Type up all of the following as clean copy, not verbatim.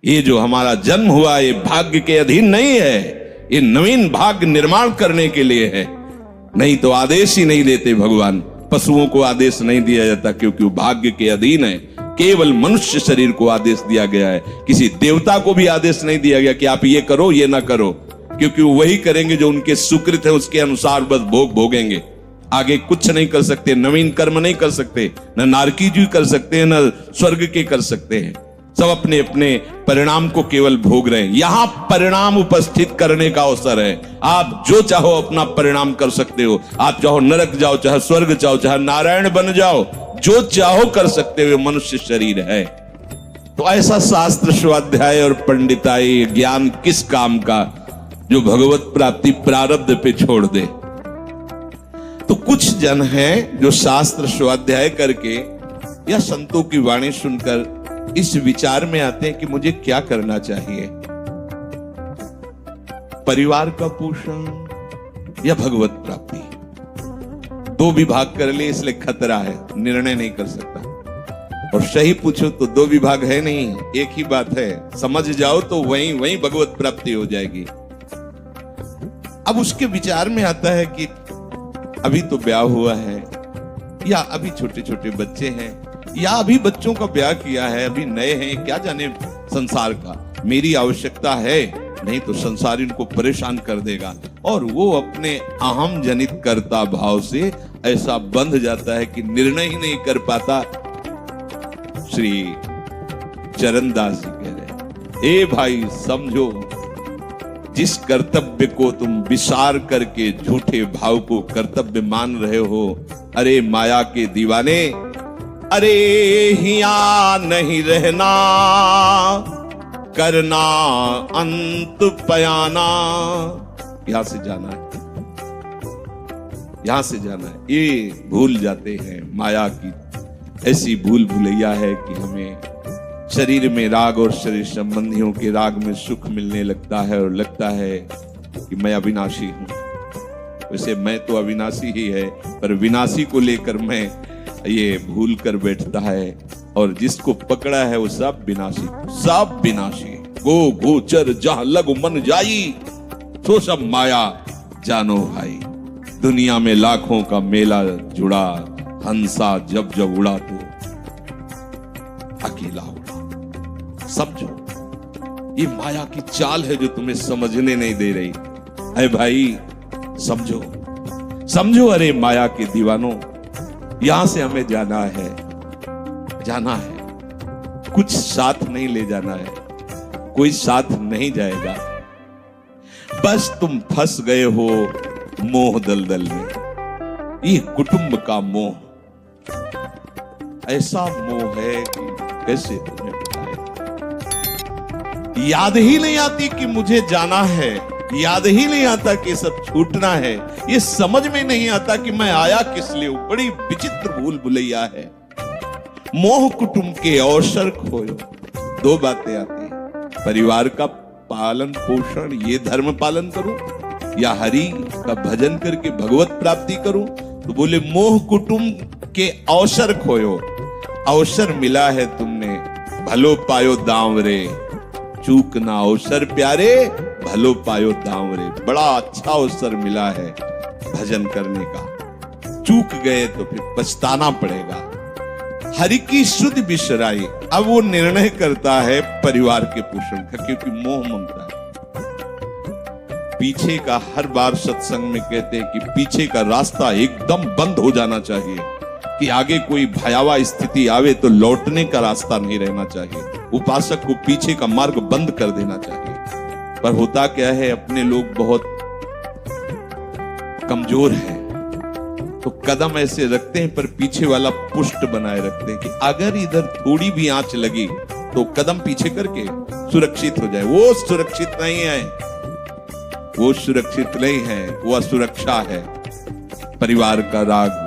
ये जो हमारा जन्म हुआ ये भाग्य के अधीन नहीं है, ये नवीन भाग्य निर्माण करने के लिए है। नहीं तो आदेश ही नहीं देते भगवान। पशुओं को आदेश नहीं दिया जाता क्योंकि वो भाग्य के अधीन है। केवल मनुष्य शरीर को आदेश दिया गया है। किसी देवता को भी आदेश नहीं दिया गया कि आप ये करो ये ना करो, क्योंकि वो वही करेंगे जो उनके सुकृत है, उसके अनुसार बस भोग भोगेंगे। आगे कुछ नहीं कर सकते, नवीन कर्म नहीं कर सकते, न नारकी जी कर सकते हैं, न स्वर्ग के कर सकते हैं। सब अपने अपने परिणाम को केवल भोग रहे हैं। यहां परिणाम उपस्थित करने का अवसर है। आप जो चाहो अपना परिणाम कर सकते हो। आप चाहो नरक जाओ, चाहे स्वर्ग जाओ, चाहे नारायण बन जाओ, जो चाहो कर सकते हो। मनुष्य शरीर है तो ऐसा शास्त्र स्वाध्याय और पंडिताई ज्ञान किस काम का जो भगवत प्राप्ति प्रारब्ध पे छोड़ दे। तो कुछ जन हैं जो शास्त्र स्वाध्याय करके या संतों की वाणी सुनकर इस विचार में आते हैं कि मुझे क्या करना चाहिए, परिवार का पोषण या भगवत प्राप्ति। दो विभाग कर ले इसलिए खतरा है, निर्णय नहीं कर सकता। और सही पूछो तो दो विभाग है नहीं, एक ही बात है। समझ जाओ तो वहीं भगवत प्राप्ति हो जाएगी। अब उसके विचार में आता है कि अभी तो ब्याह हुआ है, या अभी छोटे छोटे बच्चे हैं, या अभी बच्चों का ब्याह किया है, अभी नए हैं, क्या जाने संसार का। मेरी आवश्यकता है, नहीं तो संसार इनको परेशान कर देगा। और वो अपने अहम जनित कर्ता भाव से ऐसा बंध जाता है कि निर्णय ही नहीं कर पाता। श्री चरणदास जी कह रहे, ए भाई समझो, जिस कर्तव्य को तुम विसार करके झूठे भाव को कर्तव्य मान रहे हो, अरे माया के दीवाने, अरे हिया नहीं रहना, करना अंत पयाना। यहां से जाना है, यहां से जाना है। ये भूल जाते हैं। माया की ऐसी भूल भुलैया है कि हमें शरीर में राग और शरीर संबंधियों के राग में सुख मिलने लगता है और लगता है कि मैं अविनाशी हूं। वैसे मैं तो अविनाशी ही है, पर विनाशी को लेकर मैं ये भूल कर बैठता है। और जिसको पकड़ा है वो सब विनाशी, सब विनाशी। गो गोचर जहां लगु मन जाई, तो सब माया जानो भाई। दुनिया में लाखों का मेला जुड़ा, हंसा जब जब उड़ा तो अकेला उड़ा। समझो, ये माया की चाल है जो तुम्हें समझने नहीं दे रही है भाई। समझो समझो, अरे माया के दीवानों, यहां से हमें जाना है, जाना है। कुछ साथ नहीं ले जाना है, कोई साथ नहीं जाएगा। बस तुम फंस गए हो मोह दलदल में। ये कुटुंब का मोह ऐसा मोह है कि कैसे तुम्हें बताएं। याद ही नहीं आती कि मुझे जाना है, याद ही नहीं आता कि सब छूटना है। ये समझ में नहीं आता कि मैं आया किस लिए। बड़ी विचित्र भूल भुलैया है। मोह कुटुंब के अवसर खोयो। दो बातें आती हैं, परिवार का पालन पोषण, ये धर्म पालन करूं, या हरि का भजन करके भगवत प्राप्ति करूं। तो बोले मोह कुटुंब के अवसर खोयो। अवसर मिला है तुमने, भलो पायो दांव रे, चूक ना अवसर प्यारे, भलो पायो दांव रे। बड़ा अच्छा अवसर मिला है भजन करने का, चूक गए तो फिर पछताना पड़ेगा। हरि की शुद्ध बिसराई। अब वो निर्णय करता है परिवार के पोषण का, क्योंकि मोह ममता है। पीछे का, हर बार सत्संग में कहते हैं कि पीछे का रास्ता एकदम बंद हो जाना चाहिए, कि आगे कोई भयावह स्थिति आवे तो लौटने का रास्ता नहीं रहना चाहिए। उपासक को पीछे का मार्ग बंद कर देना चाहिए। पर होता क्या है, अपने लोग बहुत कमजोर हैं, तो कदम ऐसे रखते हैं पर पीछे वाला पुष्ट बनाए रखते हैं कि अगर इधर थोड़ी भी आंच लगी तो कदम पीछे करके सुरक्षित हो जाए। वो सुरक्षित नहीं है, वो सुरक्षित नहीं है, वो असुरक्षा है। परिवार का राग,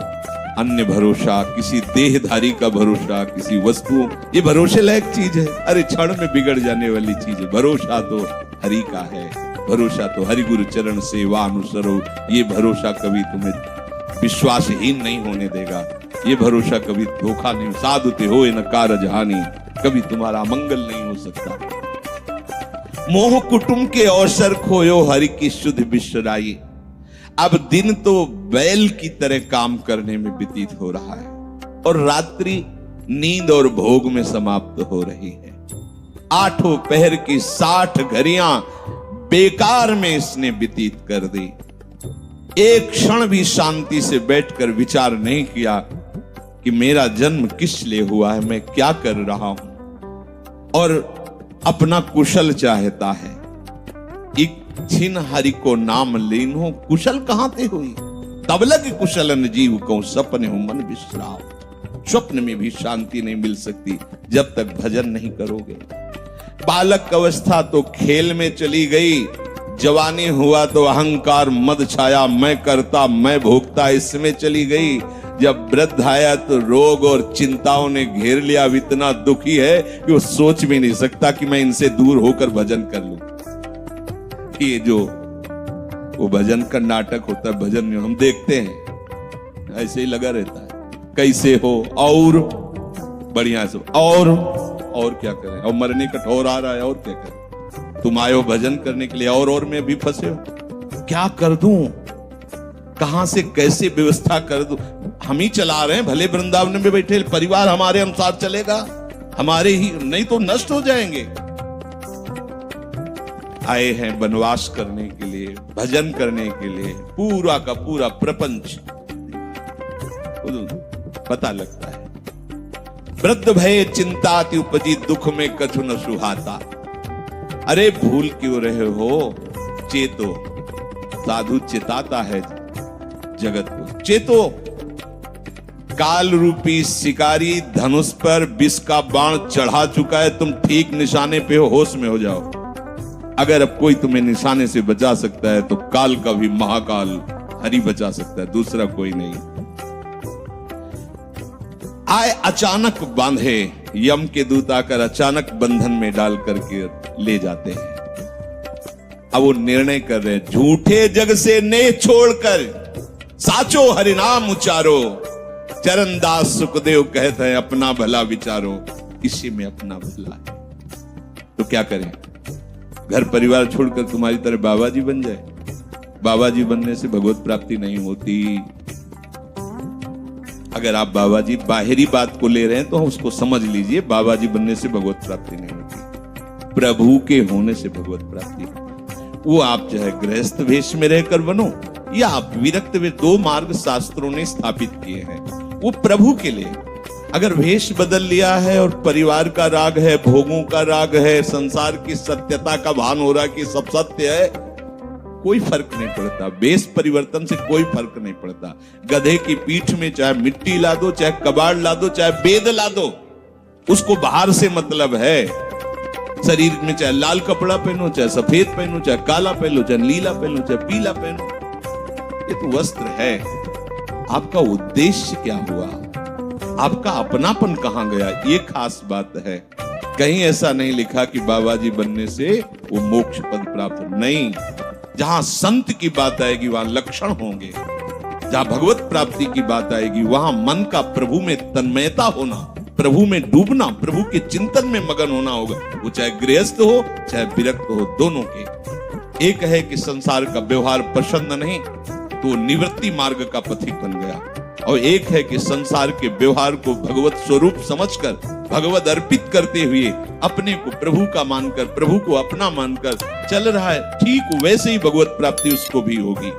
अन्य भरोसा, किसी देहधारी का भरोसा, किसी वस्तुओं, ये भरोसे लायक चीज है। अरे क्षण में बिगड़ जाने वाली चीज है। भरोसा तो हरि का है, भरोसा तो हरि गुरु चरण सेवा अनुसरो। ये भरोसा कभी तुम्हें विश्वासहीन नहीं होने देगा। ये भरोसा कभी धोखा नहीं। साधु ते होए न कारज हानि, कभी तुम्हारा मंगल नहीं हो सकता। मोह कुटुंब के अवसर खोयो हरि की शुद्ध बिसराई। अब दिन तो बैल की तरह काम करने में व्यतीत हो रहा है और रात्रि नींद और भोग में समाप्त हो रही है। आठों पहर की 60 घड़ियां बेकार में इसने व्यतीत कर दी। एक क्षण भी शांति से बैठकर विचार नहीं किया कि मेरा जन्म किस लिए हुआ है, मैं क्या कर रहा हूं, और अपना कुशल चाहता है। एक छिन हरि को नाम लीनो, कुशल कहां ते हुई, तब लग कुशलन जीव को सपने हो मन विश्राम। स्वप्न में भी शांति नहीं मिल सकती जब तक भजन नहीं करोगे। बालक अवस्था तो खेल में चली गई, जवानी हुआ तो अहंकार मद छाया, मैं करता मैं भोगता इसमें चली गई। जब वृद्ध आया तो रोग और चिंताओं ने घेर लिया। अब इतना दुखी है कि वो सोच भी नहीं सकता कि मैं इनसे दूर होकर भजन कर लूं। ये जो वो भजन का नाटक होता है, भजन में हम देखते हैं ऐसे ही लगा रहता है, कैसे हो और बढ़िया से और क्या करें, और मरने का ठौर आ रहा है और क्या करें। तुम आए हो भजन करने के लिए और में भी फंसे हो, क्या कर दूं, कहां से कैसे व्यवस्था कर दूं। हम ही चला रहे हैं, भले वृंदावन में बैठे परिवार हमारे अनुसार चलेगा, हमारे ही, नहीं तो नष्ट हो जाएंगे। आए हैं वनवास करने के लिए, भजन करने के लिए, पूरा का पूरा प्रपंच पता लगता है। वृद्ध भय चिंताति उपजी, दुख में कछु न सुहाता। अरे भूल क्यों रहे हो, चेतो। साधु चिताता है जगत को, चेतो। काल रूपी शिकारी धनुष पर विष का बाण चढ़ा चुका है, तुम ठीक निशाने पे हो, होश में हो जाओ। अगर अब कोई तुम्हें निशाने से बचा सकता है तो काल का भी महाकाल हरि बचा सकता है, दूसरा कोई नहीं। आए अचानक बांधे, यम के दूत आकर अचानक बंधन में डाल करके ले जाते हैं। अब वो निर्णय कर रहे हैं, झूठे जग से नेह छोड़कर साचो हरिनाम उचारो। चरणदास सुखदेव कहते हैं अपना भला विचारो, इसी में अपना भला है। तो क्या करें, घर परिवार छोड़कर तुम्हारी तरह बाबा जी बन जाए। बाबा जी बनने से भगवत प्राप्ति नहीं होती। अगर आप बाबा जी बाहरी बात को ले रहे हैं तो उसको समझ लीजिए, बाबा जी बनने से भगवत प्राप्ति नहीं होती, प्रभु के होने से भगवत प्राप्ति होती। वो आप चाहे गृहस्थ वेश में रहकर बनो या आप विरक्त वेश, 2 मार्ग शास्त्रों ने स्थापित किए हैं, वो प्रभु के लिए। अगर वेश बदल लिया है और परिवार का राग है, भोगों का राग है, संसार की सत्यता का भान हो रहा कि सब सत्य है, कोई फर्क नहीं पड़ता। वेश परिवर्तन से कोई फर्क नहीं पड़ता। गधे की पीठ में चाहे मिट्टी ला दो, चाहे कबाड़ ला दो, चाहे बेद ला दो, उसको बाहर से मतलब है। शरीर में चाहे लाल कपड़ा पहनो, चाहे सफेद पहनो, चाहे काला पहनो, चाहे नीला पहनो, चाहे पीला पहनो, ये तो वस्त्र है। आपका उद्देश्य क्या हुआ, आपका अपनापन कहां गया, ये खास बात है। कहीं ऐसा नहीं लिखा कि बाबा जी बनने से वो मोक्ष पद प्राप्त, नहीं। जहां संत की बात आएगी वहां लक्षण होंगे, जहां भगवत प्राप्ति की बात आएगी वहां मन का प्रभु में तन्मयता होना, प्रभु में डूबना, प्रभु के चिंतन में मगन होना होगा। वो चाहे गृहस्थ हो चाहे विरक्त हो, दोनों के। एक है कि संसार का व्यवहार पसंद नहीं तो निवृत्ति मार्ग का पथिक बन गया, और एक है कि संसार के व्यवहार को भगवत स्वरूप समझकर, भगवत अर्पित करते हुए अपने को प्रभु का मानकर, प्रभु को अपना मानकर चल रहा है, ठीक वैसे ही भगवत प्राप्ति उसको भी होगी।